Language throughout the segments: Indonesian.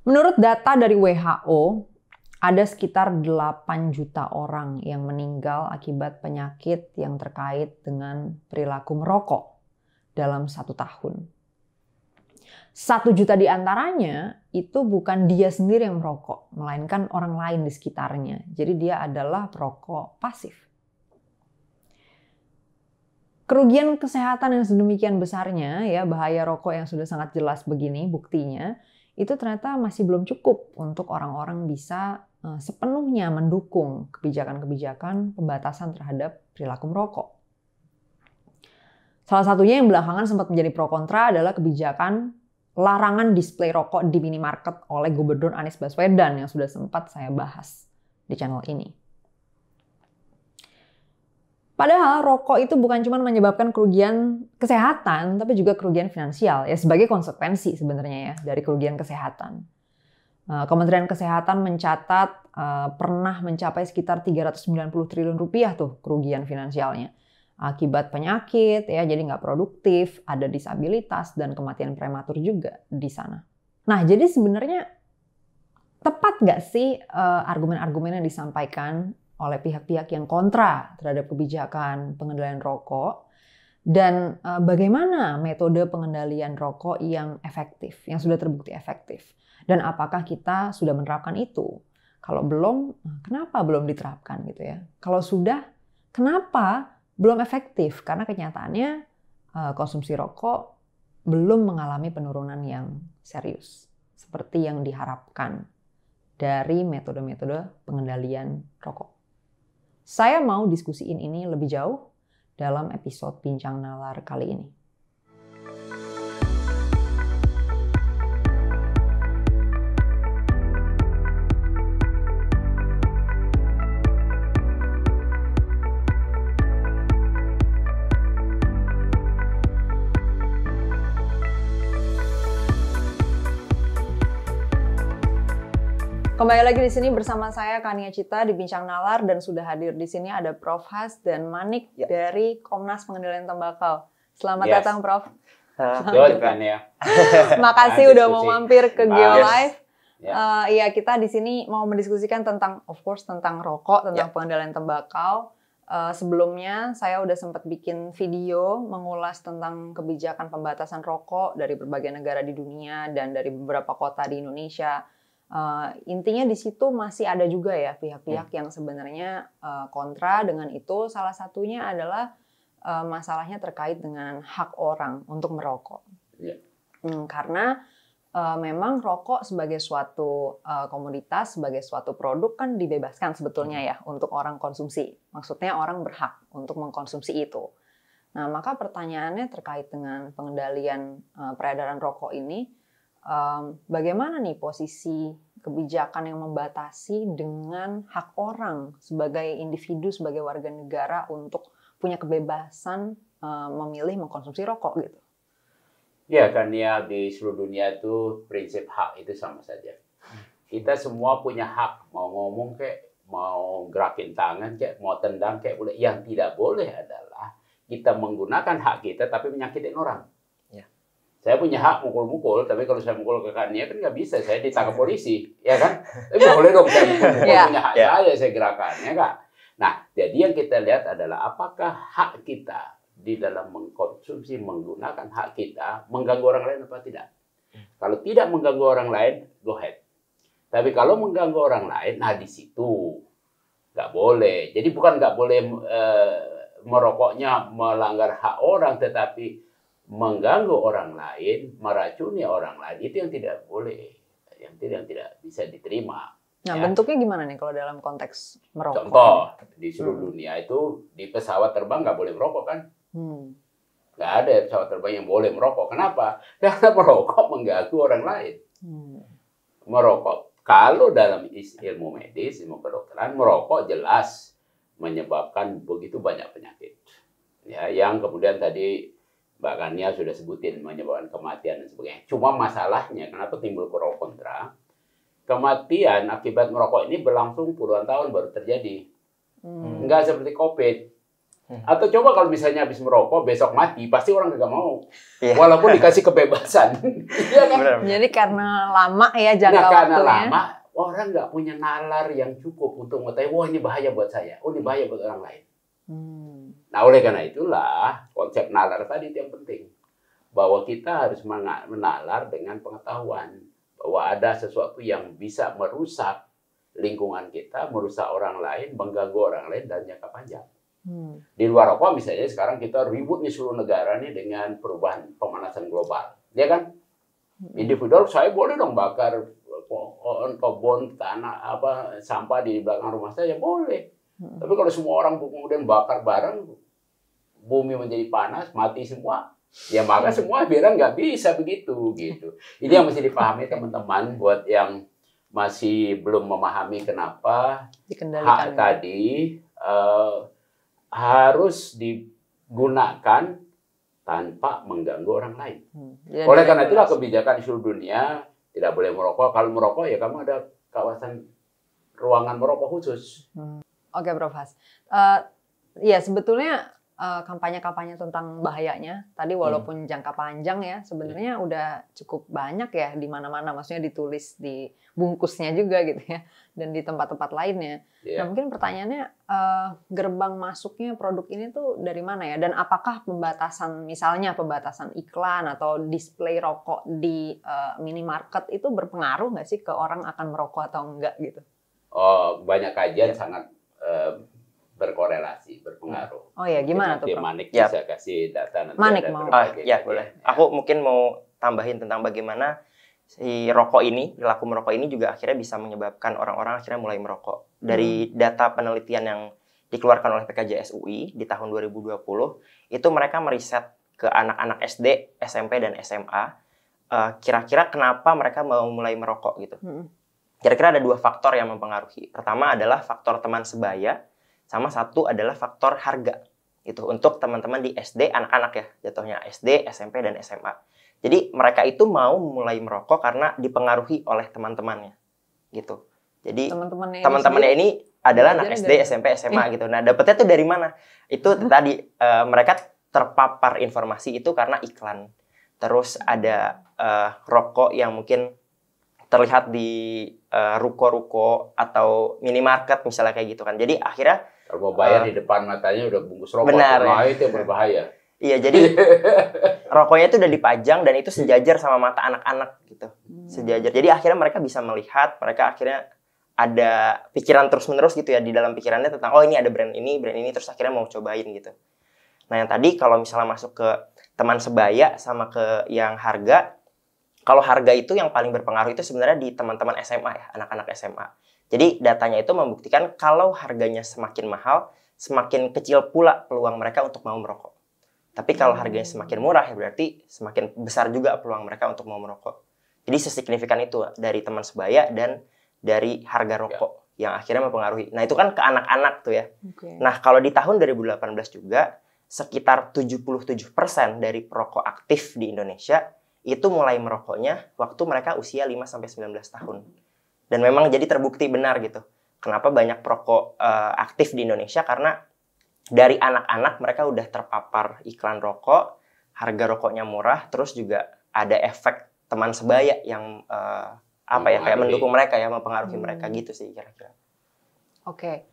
Menurut data dari WHO, ada sekitar 8 juta orang yang meninggal akibat penyakit yang terkait dengan perilaku merokok dalam 1 tahun. 1 juta di antaranya itu bukan dia sendiri yang merokok, melainkan orang lain di sekitarnya. Jadi dia adalah perokok pasif. Kerugian kesehatan yang sedemikian besarnya, ya bahaya rokok yang sudah sangat jelas begini buktinya, itu ternyata masih belum cukup untuk orang-orang bisa sepenuhnya mendukung kebijakan-kebijakan pembatasan terhadap perilaku merokok. Salah satunya yang belakangan sempat menjadi pro kontra adalah kebijakan larangan display rokok di minimarket oleh Gubernur Anies Baswedan yang sudah sempat saya bahas di channel ini. Padahal rokok itu bukan cuma menyebabkan kerugian kesehatan, tapi juga kerugian finansial ya sebagai konsekuensi sebenarnya ya dari kerugian kesehatan. Kementerian Kesehatan mencatat pernah mencapai sekitar 390 triliun rupiah tuh kerugian finansialnya akibat penyakit ya, jadi nggak produktif, ada disabilitas dan kematian prematur juga di sana. Nah, jadi sebenarnya tepat nggak sih argumen-argumen yang disampaikan oleh pihak-pihak yang kontra terhadap kebijakan pengendalian rokok? Dan bagaimana metode pengendalian rokok yang efektif, yang sudah terbukti efektif? Dan apakah kita sudah menerapkan itu? Kalau belum, kenapa belum diterapkan gitu ya? Kalau sudah, kenapa belum efektif? Karena kenyataannya konsumsi rokok belum mengalami penurunan yang serius seperti yang diharapkan dari metode-metode pengendalian rokok. Saya mau diskusiin ini lebih jauh dalam episode Bincang Nalar kali ini. Kembali lagi di sini bersama saya Kania Cita di Bincang Nalar dan sudah hadir di sini ada Prof Has dan Manik dari Komnas Pengendalian Tembakau. Selamat datang Prof. Good Kania. Makasih udah mau mampir ke GeoLive. Iya, kita di sini mau mendiskusikan tentang tentang rokok, tentang pengendalian tembakau. Sebelumnya saya udah sempat bikin video mengulas tentang kebijakan pembatasan rokok dari berbagai negara di dunia dan dari beberapa kota di Indonesia. Intinya di situ masih ada juga ya pihak-pihak yang sebenarnya kontra dengan itu. Salah satunya adalah masalahnya terkait dengan hak orang untuk merokok. Karena memang rokok sebagai suatu komoditas, sebagai suatu produk kan dibebaskan sebetulnya ya untuk orang konsumsi. Maksudnya orang berhak untuk mengkonsumsi itu. Nah, maka pertanyaannya terkait dengan pengendalian peredaran rokok ini, bagaimana nih posisi kebijakan yang membatasi dengan hak orang sebagai individu, sebagai warga negara untuk punya kebebasan memilih mengkonsumsi rokok gitu? Ya kan ya, di seluruh dunia itu prinsip hak itu sama saja. Kita semua punya hak, mau ngomong kayak, mau gerakin tangan kayak, mau tendang kayak boleh. Yang tidak boleh adalah kita menggunakan hak kita tapi menyakitin orang. Saya punya hak mukul-mukul, tapi kalau saya mukul ke Kania kan nggak bisa, saya ditangkap polisi, ya kan? Tapi boleh dong saya mukul, punya hak saya gerakan, ya kan? Nah, jadi yang kita lihat adalah apakah hak kita di dalam mengkonsumsi, menggunakan hak kita, mengganggu orang lain apa tidak? Kalau tidak mengganggu orang lain, go ahead. Tapi kalau mengganggu orang lain, nah di situ nggak boleh. Jadi bukan nggak boleh merokoknya melanggar hak orang, tetapi mengganggu orang lain, meracuni orang lain, itu yang tidak boleh, yang tidak bisa diterima. Nah, bentuknya gimana nih kalau dalam konteks merokok? Contoh, di seluruh dunia itu di pesawat terbang nggak boleh merokok kan? Nggak ada pesawat terbang yang boleh merokok. Kenapa? Karena merokok mengganggu orang lain. Merokok, kalau dalam ilmu medis, ilmu kedokteran, merokok jelas menyebabkan begitu banyak penyakit. Ya, yang kemudian tadi Mbak Kania sudah sebutin menyebabkan kematian dan sebagainya. Cuma masalahnya kenapa timbul pro kontra? Kematian akibat merokok ini berlangsung puluhan tahun baru terjadi. Enggak seperti COVID. Atau coba kalau misalnya habis merokok besok mati, pasti orang nggak mau. Iya. Walaupun dikasih kebebasan. Iya kan? Benar. Jadi karena lama ya jangka Nah, karena waktunya. lama, orang nggak punya nalar yang cukup untuk mengetahui, wah ini bahaya buat saya, oh ini bahaya buat orang lain. Nah, oleh karena itulah konsep nalar tadi itu yang penting. Bahwa kita harus menalar dengan pengetahuan. Bahwa ada sesuatu yang bisa merusak lingkungan kita, merusak orang lain, mengganggu orang lain, dan jangka panjang. Di luar rokok misalnya sekarang kita ribut nih seluruh negara nih dengan perubahan pemanasan global. Ya kan? Individual saya boleh dong bakar pohon, kebun, tanah, sampah di belakang rumah saya, boleh. Tapi kalau semua orang kemudian bakar bareng, bumi menjadi panas, mati semua, ya maka semua bilang nggak bisa begitu gitu. Ini yang mesti dipahami teman-teman buat yang masih belum memahami kenapa hak tadi harus digunakan tanpa mengganggu orang lain. Oleh karena itulah kebijakan di seluruh dunia tidak boleh merokok. Kalau merokok ya kamu ada kawasan ruangan merokok khusus. Oke, Prof. Has. Ya sebetulnya kampanye-kampanye tentang bahayanya tadi walaupun jangka panjang ya sebenarnya udah cukup banyak ya di mana-mana, maksudnya ditulis di bungkusnya juga gitu ya dan di tempat-tempat lainnya. Nah mungkin pertanyaannya gerbang masuknya produk ini tuh dari mana ya, dan apakah pembatasan misalnya pembatasan iklan atau display rokok di minimarket itu berpengaruh nggak sih ke orang akan merokok atau enggak gitu? Oh, banyak kajian sangat berkorelasi, berpengaruh. Oh ya, gimana tuh, Prof? Manik bisa kasih data nanti. Manik mau. Ya, boleh. Aku mungkin mau tambahin tentang bagaimana si rokok ini, perilaku merokok ini juga akhirnya bisa menyebabkan orang-orang akhirnya mulai merokok. Dari data penelitian yang dikeluarkan oleh PKJS UI di tahun 2020, itu mereka meriset ke anak-anak SD, SMP, dan SMA, kira-kira kenapa mereka mau mulai merokok gitu. Kira-kira ada 2 faktor yang mempengaruhi. Pertama adalah faktor teman sebaya, sama satu adalah faktor harga. Itu untuk teman-teman di SD, anak-anak ya, jatuhnya SD, SMP, dan SMA. Jadi mereka itu mau mulai merokok karena dipengaruhi oleh teman-temannya, gitu. Jadi teman-temannya ini adalah anak SD, SMP, SMA gitu. Nah, dapetnya tuh dari mana? Itu tadi mereka terpapar informasi itu karena iklan. Terus ada rokok yang mungkin terlihat di ruko-ruko atau minimarket misalnya kayak gitu kan. Jadi akhirnya kalau mau bayar di depan matanya udah bungkus rokok. Benar, nah, itu yang berbahaya. Iya, jadi rokoknya itu udah dipajang dan itu sejajar sama mata anak-anak gitu. Sejajar. Jadi akhirnya mereka bisa melihat, mereka akhirnya ada pikiran terus-menerus gitu ya di dalam pikirannya tentang oh ini ada brand ini, terus akhirnya mau cobain gitu. Nah, yang tadi kalau misalnya masuk ke teman sebaya sama ke yang harga, kalau harga itu yang paling berpengaruh itu sebenarnya di teman-teman SMA ya, anak-anak SMA. Jadi datanya itu membuktikan kalau harganya semakin mahal, semakin kecil pula peluang mereka untuk mau merokok. Tapi kalau harganya semakin murah ya berarti semakin besar juga peluang mereka untuk mau merokok. Jadi sesignifikan itu dari teman sebaya dan dari harga rokok yang akhirnya mempengaruhi. Nah itu kan ke anak-anak tuh ya. Nah kalau di tahun 2018 juga sekitar 77% dari perokok aktif di Indonesia itu mulai merokoknya waktu mereka usia 5-19 tahun. Dan memang jadi terbukti benar gitu. Kenapa banyak perokok aktif di Indonesia? Karena dari anak-anak mereka udah terpapar iklan rokok, harga rokoknya murah, terus juga ada efek teman sebaya yang kayak mendukung mereka ya, mempengaruhi mereka gitu sih kira-kira. Oke.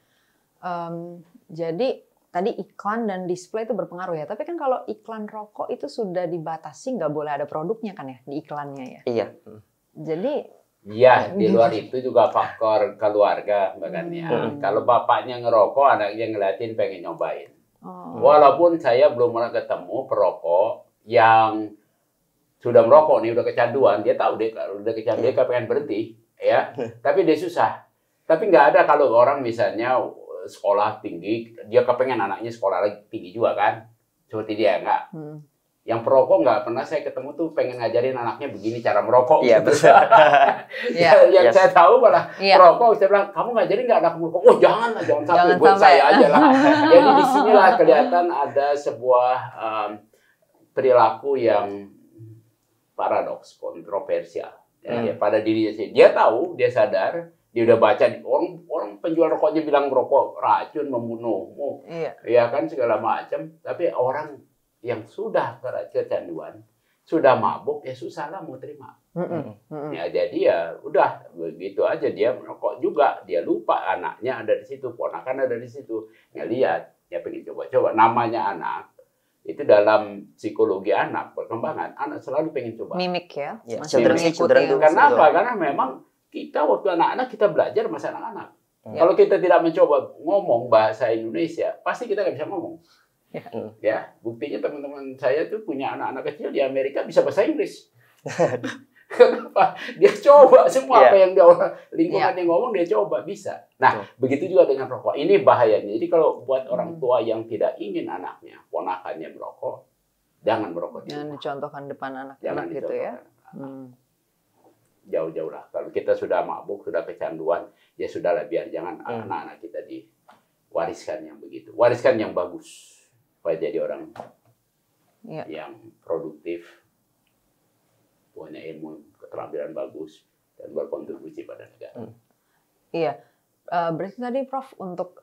Jadi tadi iklan dan display itu berpengaruh ya. Tapi kan kalau iklan rokok itu sudah dibatasi, nggak boleh ada produknya kan ya di iklannya ya. Iya. Jadi iya, di luar itu juga faktor keluarga, Mbak Kania. Kalau bapaknya ngerokok, anaknya ngeliatin pengen nyobain. Walaupun saya belum pernah ketemu perokok yang sudah merokok nih, udah kecanduan, dia tahu deh kalau udah kecanduan dia pengen berhenti, ya. Tapi dia susah. Tapi nggak ada kalau orang misalnya sekolah tinggi, dia kepengen anaknya sekolah lagi tinggi juga kan, seperti dia nggak. Yang perokok nggak pernah saya ketemu tuh pengen ngajarin anaknya begini cara merokok. Iya, gitu. betul. Yang saya tahu malah perokok, saya bilang kamu ngajarin nggak anak merokok? Oh jangan sampai buat saya aja lah. Jadi di sinilah kelihatan ada sebuah perilaku yang paradoks, kontroversial. Ya, pada dirinya sendiri. Dia tahu, dia sadar, dia udah baca orang penjual rokoknya bilang rokok racun, membunuhmu, ya kan segala macam. Tapi orang yang sudah kecanduan, sudah mabuk, ya susah lah mau terima. Ya jadi ya udah begitu aja, dia merokok juga, dia lupa anaknya ada di situ, ponakan ada di situ, ngelihat, ya pengen coba-coba. Namanya anak itu dalam psikologi anak, perkembangan anak selalu pengen coba. Mimik ya, children mengikuti. Karena apa? Karena memang kita waktu anak-anak kita belajar masa anak-anak. Kalau kita tidak mencoba ngomong bahasa Indonesia, pasti kita nggak bisa ngomong. Ya, buktinya teman-teman saya tuh punya anak-anak kecil di Amerika bisa bahasa Inggris. Kenapa? Dia coba semua apa yang dia orang lingkungan yang ngomong dia coba bisa. Nah, begitu juga dengan rokok. Ini bahayanya. Jadi kalau buat orang tua yang tidak ingin anaknya, ponakannya merokok, jangan merokok. Jangan dicontohkan depan anak-anak gitu ya. Jauh-jauh lah. Kalau kita sudah mabuk, sudah kecanduan, ya sudahlah, biar jangan anak-anak kita diwariskan yang begitu. Wariskan yang bagus. Supaya jadi orang yang produktif, punya ilmu, keterampilan bagus, dan berkontribusi pada negara. Iya. Berarti tadi Prof untuk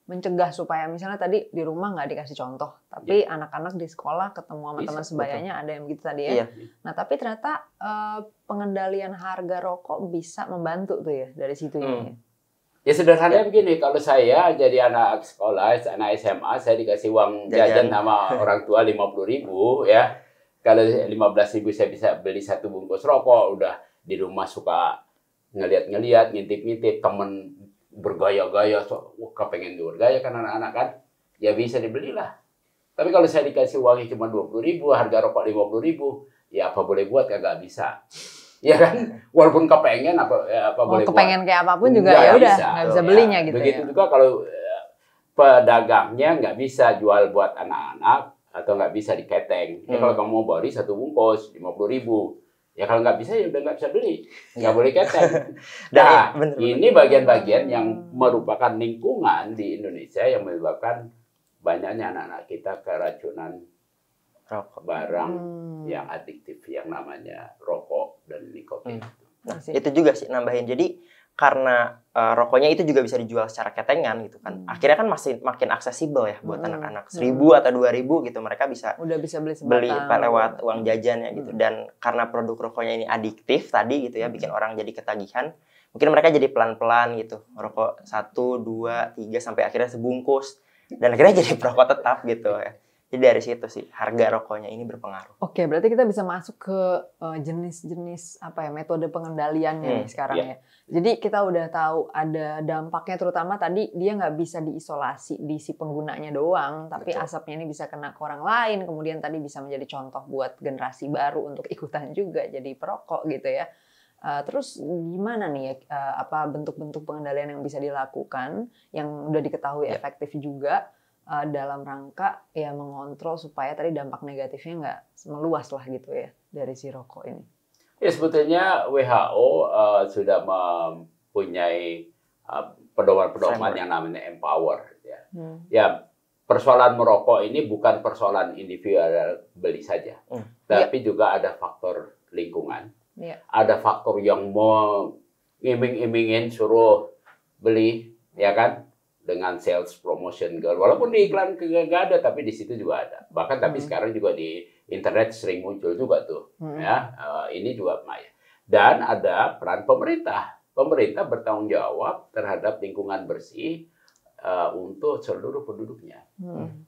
mencegah supaya misalnya tadi di rumah nggak dikasih contoh, tapi anak-anak di sekolah ketemu sama teman sebayanya ada yang gitu tadi ya. Nah tapi ternyata pengendalian harga rokok bisa membantu tuh ya dari situ ya. Ya sederhananya begini, kalau saya jadi anak sekolah, anak SMA, saya dikasih uang jajan sama orang tua 50.000 ya. Kalau 15.000 saya bisa beli 1 bungkus rokok, udah di rumah suka ngeliat-ngeliat, ngintip-ngintip, temen bergaya-gaya, wah kepengen bergaya kan anak-anak kan, ya bisa dibelilah. Tapi kalau saya dikasih uangnya cuma 20.000, harga rokok 50.000, ya apa boleh buat, kagak bisa. Ya kan, walaupun kepengen apa boleh buat. Kepengen kayak apapun juga ya udah nggak bisa belinya gitu. Begitu juga kalau pedagangnya nggak bisa jual buat anak-anak atau nggak bisa diketeng. Ya kalau kamu mau beli 1 bungkus 50.000, ya kalau nggak bisa ya udah nggak bisa beli, nggak boleh keteng. Nah, ini bagian-bagian yang merupakan lingkungan di Indonesia yang menyebabkan banyaknya anak-anak kita keracunan rokok, barang yang adiktif yang namanya rokok dan nikotin. Nah, itu juga sih nambahin. Jadi karena rokoknya itu juga bisa dijual secara ketengan gitu kan. Akhirnya kan makin aksesibel ya buat anak-anak. 1.000 atau 2.000 gitu mereka udah bisa beli lewat uang jajan ya gitu. Dan karena produk rokoknya ini adiktif tadi gitu ya, bikin orang jadi ketagihan. Mungkin mereka jadi pelan-pelan gitu. Rokok 1, 2, 3 sampai akhirnya sebungkus. Dan akhirnya jadi perokok tetap gitu ya. Jadi dari situ sih harga rokoknya ini berpengaruh. Oke, berarti kita bisa masuk ke jenis-jenis apa ya, metode pengendaliannya nih sekarang ya. Jadi kita udah tahu ada dampaknya, terutama tadi dia nggak bisa diisolasi di si penggunanya doang, tapi asapnya ini bisa kena ke orang lain, kemudian tadi bisa menjadi contoh buat generasi baru untuk ikutan juga jadi perokok gitu ya. Terus gimana nih apa bentuk-bentuk pengendalian yang bisa dilakukan yang udah diketahui efektif juga dalam rangka ya mengontrol supaya tadi dampak negatifnya nggak meluas lah gitu ya dari si rokok ini. Ya sebetulnya WHO sudah mempunyai pedoman-pedoman yang namanya empower ya. Ya persoalan merokok ini bukan persoalan individual beli saja, tapi juga ada faktor lingkungan. Ada faktor yang mau iming-imingin suruh beli, ya kan? Dengan sales promotion, walaupun di iklan nggak ada, tapi di situ juga ada. Bahkan tapi sekarang juga di internet sering muncul juga tuh, ya. Ini juga maya. Dan ada peran pemerintah. Pemerintah bertanggung jawab terhadap lingkungan bersih untuk seluruh penduduknya.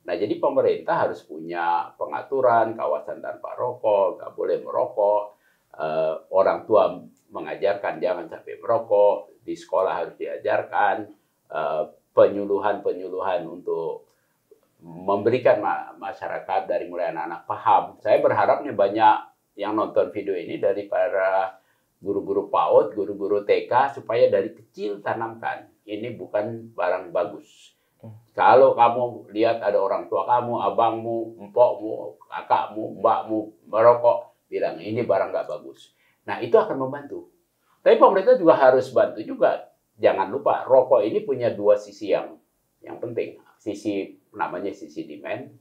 Nah, jadi pemerintah harus punya pengaturan kawasan tanpa rokok, nggak boleh merokok. Orang tua mengajarkan jangan sampai merokok. Di sekolah harus diajarkan. Penyuluhan untuk memberikan masyarakat dari mulai anak-anak paham. Saya berharap nih banyak yang nonton video ini dari para guru-guru PAUD, guru-guru TK, supaya dari kecil tanamkan ini bukan barang bagus. Kalau kamu lihat ada orang tua kamu, abangmu, empokmu, kakakmu, mbakmu merokok, bilang ini barang nggak bagus. Nah itu akan membantu. Tapi pemerintah juga harus bantu juga. Jangan lupa, rokok ini punya 2 sisi yang penting. Sisi namanya sisi demand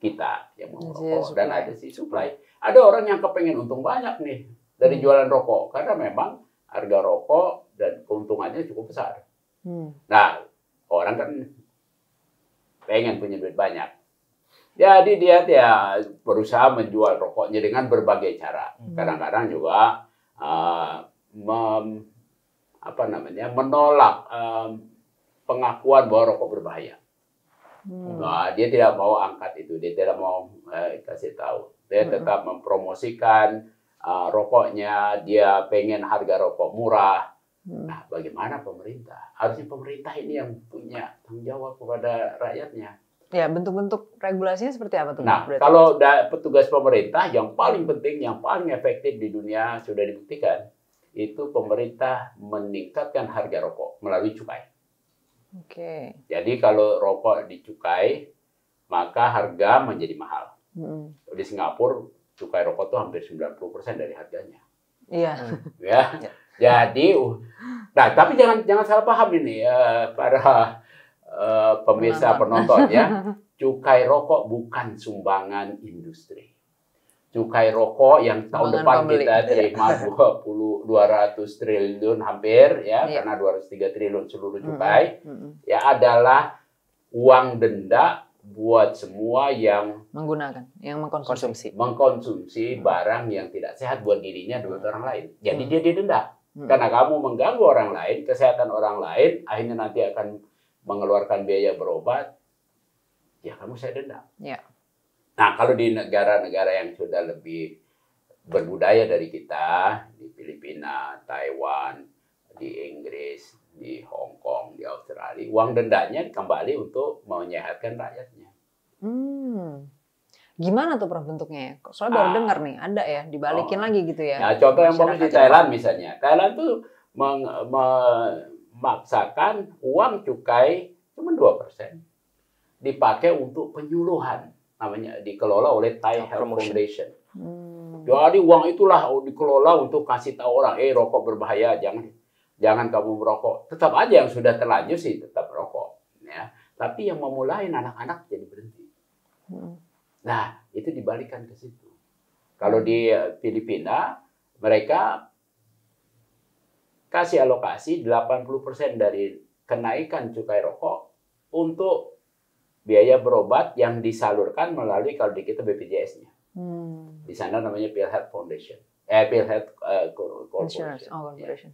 kita yang mau rokok, dan ada sisi supply. Ada orang yang kepengen untung banyak nih dari jualan rokok, karena memang harga rokok dan keuntungannya cukup besar. Nah, orang kan pengen punya duit banyak. Jadi dia berusaha menjual rokoknya dengan berbagai cara. Kadang-kadang juga menolak pengakuan bahwa rokok berbahaya. Nah, dia tidak mau angkat itu, dia tidak mau kasih tahu. Dia tetap mempromosikan rokoknya, dia pengen harga rokok murah. Nah, bagaimana pemerintah? Harusnya pemerintah ini yang punya tanggung jawab kepada rakyatnya. Ya, bentuk-bentuk regulasinya seperti apa tuh? Nah, kalau petugas pemerintah yang paling penting, yang paling efektif di dunia sudah dibuktikan, itu pemerintah meningkatkan harga rokok melalui cukai. Oke. Jadi kalau rokok dicukai, maka harga menjadi mahal. Di Singapura, cukai rokok itu hampir 90% dari harganya. Iya. Ya. Jadi, nah tapi jangan salah paham ini para pemirsa penonton ya. Cukai rokok bukan sumbangan industri. Cukai rokok yang tahun depan kita terima 200 triliun hampir ya, karena 203 triliun seluruh cukai ya adalah uang denda buat semua yang mengkonsumsi barang yang tidak sehat buat dirinya dan buat orang lain. Jadi dia didenda. Karena kamu mengganggu orang lain, kesehatan orang lain, akhirnya nanti akan mengeluarkan biaya berobat, ya kamu saya denda. Ya. Nah, kalau di negara-negara yang sudah lebih berbudaya dari kita, di Filipina, Taiwan, di Inggris, di Hong Kong, di Australia, uang dendanya kembali untuk menyehatkan rakyatnya. Gimana tuh Prof bentuknya ya? Soalnya baru dengar nih, ada ya, dibalikin lagi gitu ya. Nah, contoh yang bagus di Thailand misalnya. Thailand tuh memaksakan uang cukai cuma 2% dipakai untuk penyuluhan. Namanya dikelola oleh Thai Health Foundation. Jadi uang itulah dikelola untuk kasih tahu orang, rokok berbahaya, jangan kamu merokok. Tetap aja yang sudah terlanjur sih tetap rokok, ya. Tapi yang memulai anak-anak jadi berhenti. Nah, itu dibalikan ke situ. Kalau di Filipina, mereka kasih alokasi 80% dari kenaikan cukai rokok untuk biaya berobat yang disalurkan melalui kalau di kita BPJS-nya. Di sana namanya PhilHealth Foundation. PhilHealth Corporation.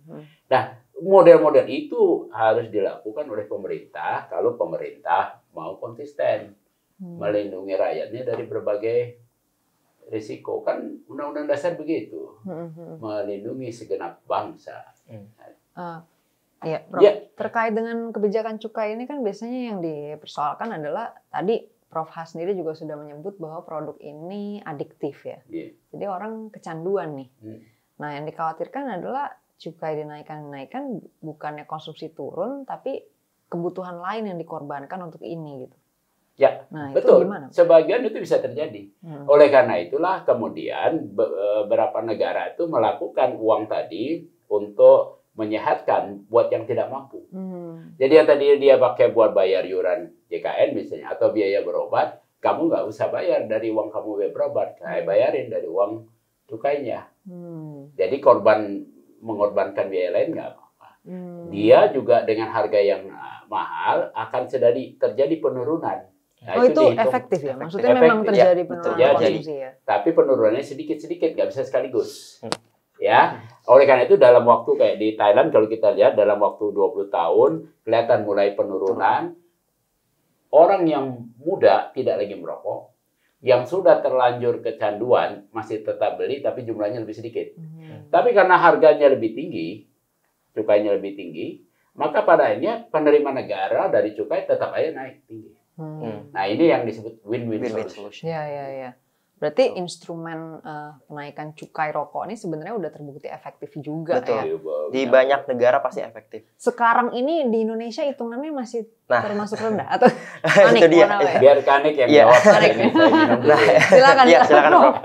Nah, model-model itu harus dilakukan oleh pemerintah kalau pemerintah mau konsisten melindungi rakyatnya dari berbagai risiko. Kan Undang-Undang Dasar begitu, melindungi segenap bangsa. Iya, Prof. Terkait dengan kebijakan cukai ini kan biasanya yang dipersoalkan adalah tadi Prof. Has sendiri juga sudah menyebut bahwa produk ini adiktif ya. Jadi orang kecanduan nih. Nah, yang dikhawatirkan adalah cukai dinaikkan bukannya konsumsi turun, tapi kebutuhan lain yang dikorbankan untuk ini gitu. Ya, nah, betul. Itu gimana? Sebagian itu bisa terjadi. Oleh karena itulah kemudian beberapa negara itu melakukan uang tadi untuk menyehatkan buat yang tidak mampu. Jadi yang tadi dia pakai buat bayar iuran JKN misalnya atau biaya berobat, kamu nggak usah bayar dari uang kamu biaya berobat, saya bayarin dari uang cukainya. Jadi mengorbankan biaya lain nggak apa-apa. Dia juga dengan harga yang mahal akan terjadi penurunan. Nah, itu efektif ya? Maksudnya memang terjadi penurunan konsumsi ya? Tapi penurunannya sedikit-sedikit, nggak bisa sekaligus. Ya, oleh karena itu dalam waktu kayak di Thailand kalau kita lihat dalam waktu 20 tahun kelihatan mulai penurunan. Orang yang muda tidak lagi merokok, yang sudah terlanjur kecanduan masih tetap beli tapi jumlahnya lebih sedikit. Tapi karena harganya lebih tinggi, cukainya lebih tinggi, maka pada akhirnya penerima negara dari cukai tetap aja naik tinggi. Nah, ini yang disebut win-win solution. Ya. Berarti instrumen kenaikan cukai rokok ini sebenarnya udah terbukti efektif juga. Betul. Ya. Di banyak negara pasti efektif. Sekarang ini di Indonesia hitungannya masih termasuk rendah atau Kanik? Itu dia. Biar Kanik yang jawab. Silakan. Silakan Prof.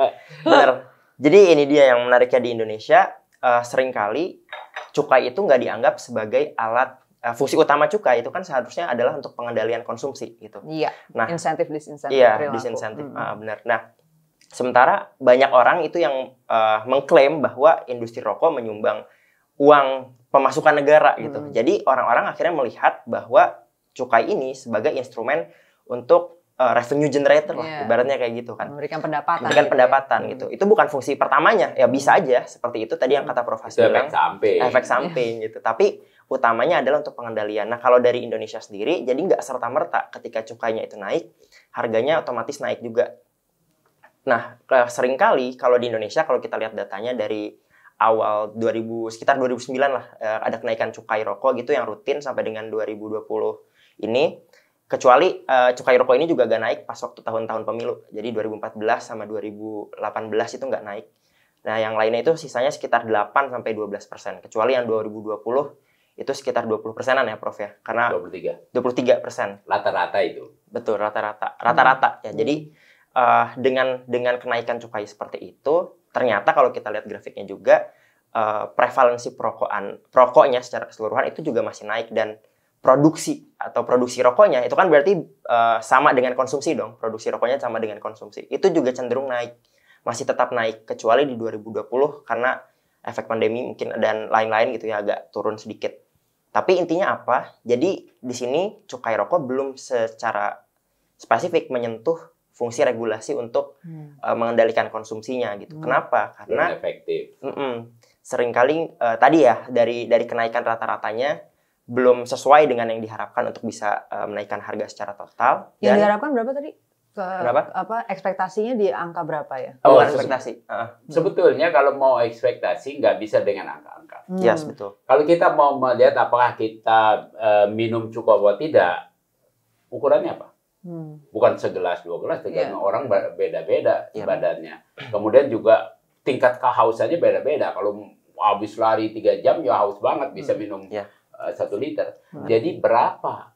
Benar. Jadi ini dia yang menariknya di Indonesia, seringkali cukai itu nggak dianggap sebagai alat. Fungsi utama cukai itu kan seharusnya adalah untuk pengendalian konsumsi gitu. Iya. Nah, insentif disinsentif. Iya, disinsentif. Benar. Nah, sementara banyak orang itu yang mengklaim bahwa industri rokok menyumbang uang pemasukan negara gitu. Jadi orang-orang akhirnya melihat bahwa cukai ini sebagai instrumen untuk revenue generator lah, ibaratnya kayak gitu kan. Memberikan pendapatan. Memberikan pendapatan gitu. Itu bukan fungsi pertamanya, ya bisa aja seperti itu tadi yang kata Prof Hasbi bilang. Efek samping gitu. Tapi utamanya adalah untuk pengendalian. Nah kalau dari Indonesia sendiri, jadi nggak serta-merta ketika cukainya itu naik, harganya otomatis naik juga. Nah seringkali kalau di Indonesia, kalau kita lihat datanya dari awal sekitar 2009 lah, ada kenaikan cukai rokok gitu yang rutin sampai dengan 2020 ini. Kecuali cukai rokok ini juga gak naik pas waktu tahun-tahun pemilu. Jadi 2014 sama 2018 itu nggak naik. Nah, yang lainnya itu sisanya sekitar 8-12%. Kecuali yang 2020 itu sekitar 20%-an ya, Prof ya. Karena 23%. Rata-rata itu. Betul, rata-rata ya. Jadi dengan kenaikan cukai seperti itu, ternyata kalau kita lihat grafiknya juga prevalensi perokoknya secara keseluruhan itu juga masih naik, dan produksi rokoknya itu kan berarti sama dengan konsumsi dong. Produksi rokoknya sama dengan konsumsi. Itu juga cenderung naik. Masih tetap naik kecuali di 2020 karena efek pandemi mungkin dan lain-lain gitu ya, agak turun sedikit. Tapi intinya apa? Jadi di sini cukai rokok belum secara spesifik menyentuh fungsi regulasi untuk mengendalikan konsumsinya gitu. Kenapa? Karena efektif. Seringkali tadi ya dari kenaikan rata-ratanya belum sesuai dengan yang diharapkan untuk bisa menaikkan harga secara total. Yang diharapkan berapa tadi? Berapa? Ekspektasinya di angka berapa ya? Ekspektasi. Sebetulnya kalau mau ekspektasi nggak bisa dengan angka-angka. Yes, betul. Kalau kita mau melihat apakah kita minum cukup atau tidak, ukurannya apa? Bukan segelas, 2 gelas, tergantung orang beda-beda badannya. Kemudian juga tingkat kehausannya beda-beda. Kalau habis lari 3 jam ya haus banget, bisa minum 1 liter. Jadi berapa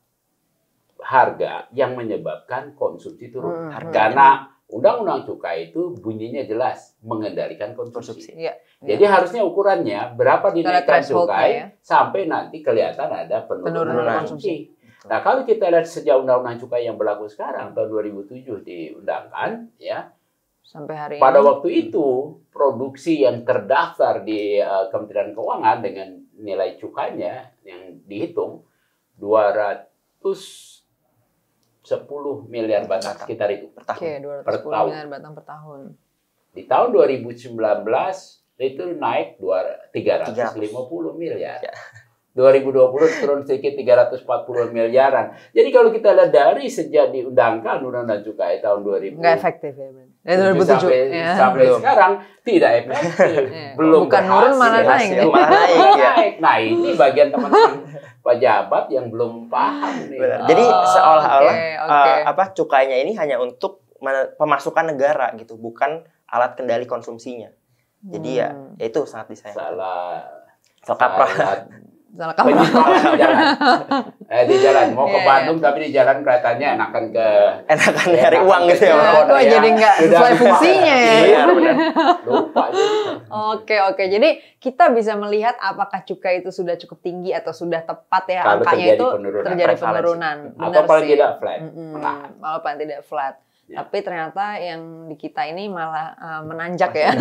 harga yang menyebabkan konsumsi turun? Karena Undang-Undang Cukai itu bunyinya jelas, mengendalikan konsumsi. Jadi harusnya ukurannya berapa dinaikkan cukai sampai nanti kelihatan ada penurunan konsumsi. Nah kalau kita lihat sejak Undang-Undang Cukai yang berlaku sekarang tahun 2007 diundangkan, ya sampai hari ini. Pada waktu itu produksi yang terdaftar di Kementerian Keuangan dengan nilai cukainya yang dihitung 210 miliar batang sekitar itu per tahun. Oke, 210 miliar batang per tahun. Di tahun 2019 itu naik 350 miliar. 2020 turun sedikit 340 miliaran. Jadi kalau kita lihat dari sejak diundangkan Undang-Undang Cukai tahun 2000 nggak efektif ya, Bang. Dari 2007 sampai sekarang tidak efektif. Belum bukan nurun malah naik. Nah, ini bagian teman-teman pejabat yang belum paham nih. Jadi seolah-olah cukainya ini hanya untuk pemasukan negara gitu, bukan alat kendali konsumsinya. Jadi ya itu sangat disayangkan. Salah kaprah. Di jalan mau ke Bandung tapi di jalan kelihatannya enakan nyari uang gitu ya. Jadi nggak sesuai fungsinya ya. Iya, benar. Lupa. Oke. Jadi kita bisa melihat apakah cukai itu sudah cukup tinggi atau sudah tepat ya angkanya itu terjadi penurunan. Atau paling tidak flat. Kalau paling tidak flat. Tapi ternyata yang di kita ini malah menanjak ya.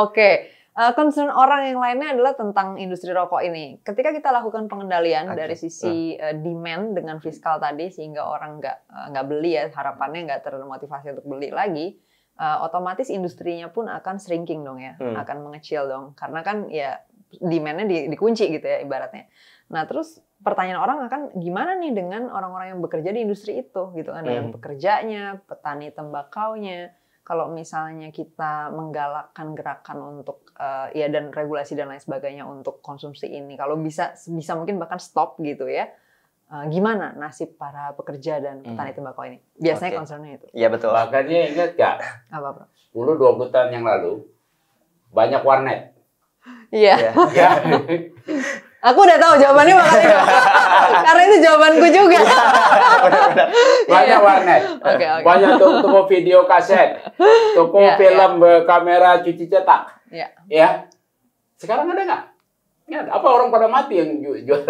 Oke. Concern orang yang lainnya adalah tentang industri rokok ini. Ketika kita lakukan pengendalian dari sisi demand dengan fiskal tadi, sehingga orang nggak beli ya, harapannya nggak termotivasi untuk beli lagi, otomatis industrinya pun akan shrinking dong ya, akan mengecil dong. Karena kan ya demand-nya dikunci gitu ya ibaratnya. Nah terus pertanyaan orang akan gimana nih dengan orang-orang yang bekerja di industri itu gitu kan, dengan pekerjanya, petani tembakaunya. Kalau misalnya kita menggalakkan gerakan untuk ya dan regulasi dan lain sebagainya untuk konsumsi ini, kalau bisa mungkin bahkan stop gitu ya, gimana nasib para pekerja dan petani tembakau ini? Biasanya concernnya itu. Iya betul. Makanya ingat gak? Apa, Bro? 10-20 tahun yang lalu banyak warnet. Iya. Ya. Aku udah tahu jawabannya makanya. Karena itu jawabanku juga. Banyak warnet. Banyak toko video kaset, toko film kamera cuci cetak. Ya. Sekarang ada nggak? Ya, apa orang pada mati yang jual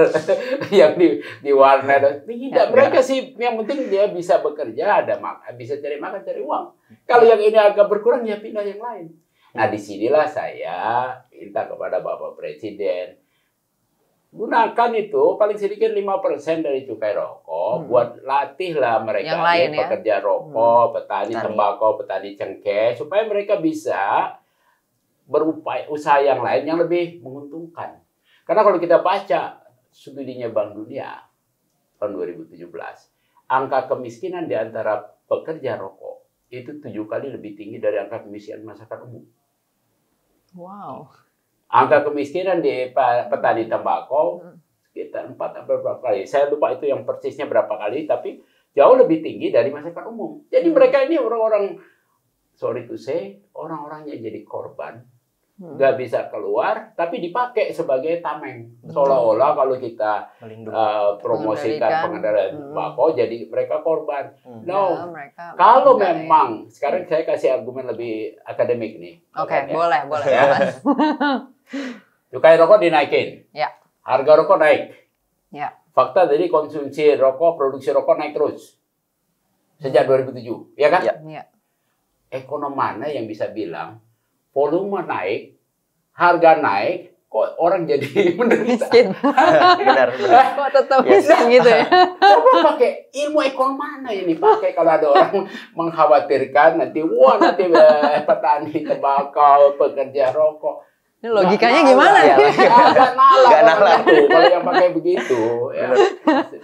yang di warnet? Tidak, mereka sih yang penting dia bisa bekerja, bisa cari makan, cari uang. Kalau yang ini agak berkurang ya pindah yang lain. Nah, disinilah saya minta kepada Bapak Presiden, gunakan itu paling sedikit 5% dari cukai rokok buat latihlah mereka Yang lain, ya? pekerja rokok, petani Petani. tembakau, petani cengkeh, supaya mereka bisa berupaya usaha yang lain yang lebih menguntungkan. Karena kalau kita baca studinya Bank Dunia tahun 2017, angka kemiskinan di antara pekerja rokok itu 7 kali lebih tinggi dari angka kemiskinan masyarakat umum. Wow. Angka kemiskinan di petani tembakau sekitar 4 atau berapa kali. Saya lupa itu yang persisnya berapa kali, tapi jauh lebih tinggi dari masyarakat umum. Jadi mereka ini orang-orang, sorry to say, orang-orang yang jadi korban, nggak bisa keluar, tapi dipakai sebagai tameng. Seolah-olah kalau kita Melindungi. promosikan pengendalian tembakau, jadi mereka korban. No, Ya, mereka kalau enggak, ya. memang, sekarang saya kasih argumen lebih akademik nih. Oke, Ya. boleh Ya. Mas. Cukai rokok dinaikin. Ya. Harga rokok naik. Ya. Fakta dari konsumsi rokok, produksi rokok naik terus. Sejak 2007. Ya kan? Ya. Ya. Ekonom mana yang bisa bilang volume naik, harga naik, kok orang jadi menderita? Miskin. Benar. Kok tetap Yes. miskin gitu ya? Coba pakai ilmu ekonom mana ini pakai kalau ada orang mengkhawatirkan nanti petani tembakau, pekerja rokok. Ini logikanya Nggak gimana nalar. ya? Nggak nalar. Nggak orang nalar. itu, kalau yang pakai begitu. Ya.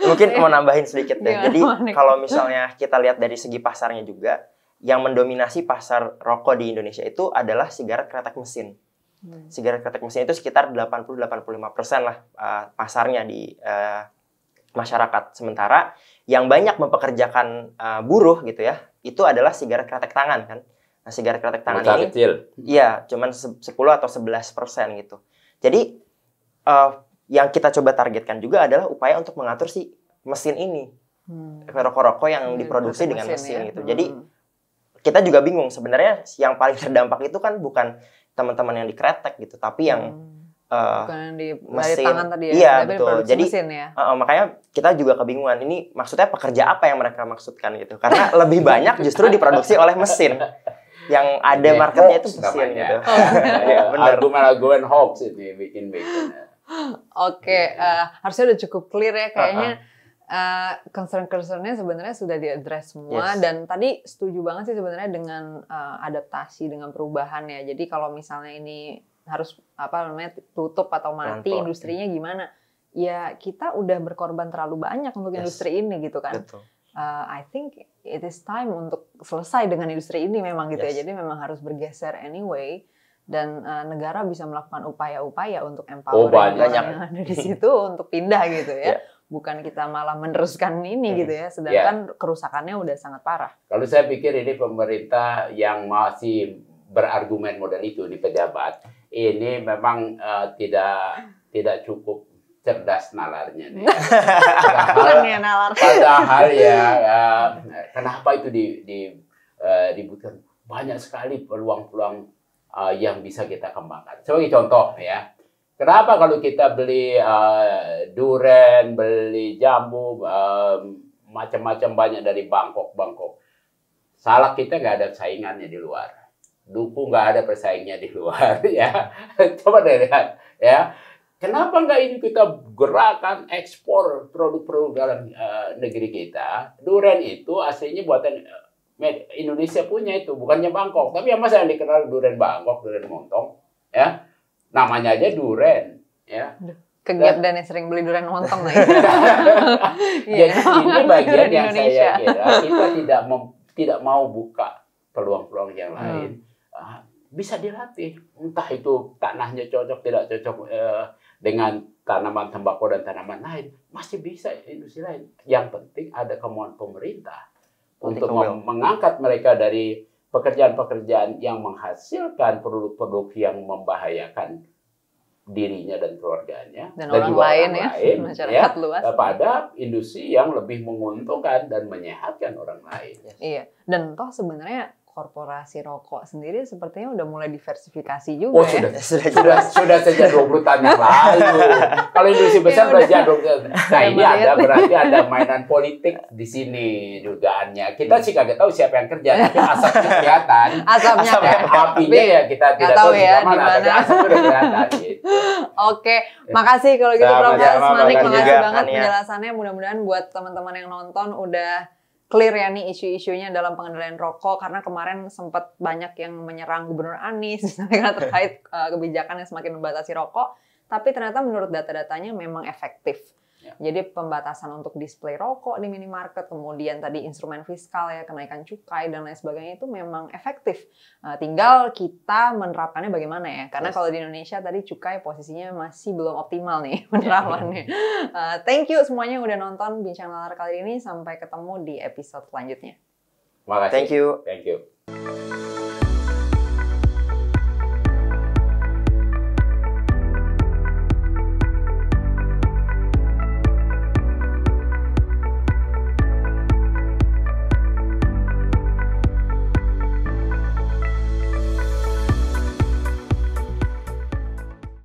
Mungkin mau nambahin sedikit deh. Gimana, Jadi Manik? kalau misalnya kita lihat dari segi pasarnya juga, yang mendominasi pasar rokok di Indonesia itu adalah sigaret kretek mesin. Sigaret kretek mesin itu sekitar 80-85% lah pasarnya di masyarakat. Sementara yang banyak mempekerjakan buruh gitu ya, itu adalah sigaret kretek tangan kan. Nah, sigaret kretek tangan Masa ini, kecil. iya, cuman 10 atau 11% gitu. Jadi yang kita coba targetkan juga adalah upaya untuk mengatur si mesin ini, rokok-rokok yang diproduksi dengan mesin ya. gitu. Jadi kita juga bingung sebenarnya yang paling terdampak itu kan bukan teman-teman yang dikretek gitu, tapi yang bukan yang dari mesin. tangan tadi ya, Iya, tapi betul. produksi Jadi, mesin ya. makanya kita juga kebingungan ini maksudnya pekerja apa yang mereka maksudkan gitu, karena lebih banyak justru diproduksi oleh mesin yang ada Ini marketnya itu hoax mesin namanya. gitu. Ya, Benar. argumen-argumen hoax ini bikin-bikin. Oke, harusnya udah cukup clear ya kayaknya. Concern-concernnya sebenarnya sudah diadres semua. Yes. Dan tadi setuju banget sih sebenarnya dengan adaptasi, dengan perubahan ya. Jadi kalau misalnya ini harus tutup atau mati Pelan-pelan. industrinya gimana? Ya kita udah berkorban terlalu banyak untuk Yes. industri ini gitu kan. Betul. I think it is time untuk selesai dengan industri ini memang gitu Yes. ya. Jadi memang harus bergeser anyway. Dan negara bisa melakukan upaya-upaya untuk Oh, empowering banyak. orang yang ada di situ untuk pindah gitu ya. Yeah. Bukan kita malah meneruskan ini gitu ya. Sedangkan kerusakannya udah sangat parah. Kalau saya pikir ini pemerintah yang masih berargumen model itu di pejabat, ini memang tidak cukup cerdas nalarnya. Nih. Padahal ya, kenapa itu dibutuhkan banyak sekali peluang-peluang yang bisa kita kembangkan. Sebagai contoh ya, kenapa kalau kita beli durian, beli jambu, macam-macam banyak dari Bangkok. Salak kita nggak ada saingannya di luar. Duku nggak ada persaingnya di luar ya. Coba deh lihat ya. Kenapa nggak ini kita gerakan ekspor produk-produk dalam negeri kita? Durian itu aslinya buatan Indonesia punya itu, bukannya Bangkok. Tapi yang masa yang dikenal durian Bangkok, durian Montong, ya namanya aja durian, ya. Kegiat dan yang sering beli durian montong lah. Jadi ini bagian yang Indonesia. saya kira kita tidak mau buka peluang-peluang yang lain. Bisa dilatih, entah itu tanahnya cocok tidak cocok dengan tanaman tembakau dan tanaman lain, masih bisa industri lain. Yang penting ada kemauan pemerintah untuk mengangkat mereka dari pekerjaan-pekerjaan yang menghasilkan produk-produk yang membahayakan dirinya dan keluarganya dan orang juga lain orang ya, lain, masyarakat luas pada industri yang lebih menguntungkan dan menyehatkan orang lain. Iya, dan toh sebenarnya korporasi rokok sendiri sepertinya udah mulai diversifikasi juga Oh, ya. sudah sejak 20 tahun yang lalu. Kalau industri besar udah sejak 20 tahun. Nah, ini ada berarti ada mainan politik di sini dugaannya. Kita sih kagak tahu siapa yang kerja, tapi asapnya kelihatan. Asapnya apinya ya kita tidak tahu ya di mana, tapi asapnya udah kelihatan gitu. Oke, makasih kalau gitu Prof. Sama-sama, Manik, makasih makasih juga, banget Ania. penjelasannya. Mudah-mudahan buat teman-teman yang nonton udah clear ya nih isu-isunya dalam pengendalian rokok, karena kemarin sempat banyak yang menyerang Gubernur Anies karena terkait kebijakan yang semakin membatasi rokok, tapi ternyata menurut data-datanya memang efektif. Ya. Jadi pembatasan untuk display rokok di minimarket, kemudian tadi instrumen fiskal ya, kenaikan cukai dan lain sebagainya itu memang efektif. Tinggal kita menerapkannya bagaimana ya, karena kalau di Indonesia tadi cukai posisinya masih belum optimal nih penerapannya. Thank you semuanya yang udah nonton Bincang Nalar kali ini, sampai ketemu di episode selanjutnya. Makasih. Thank you. Thank you.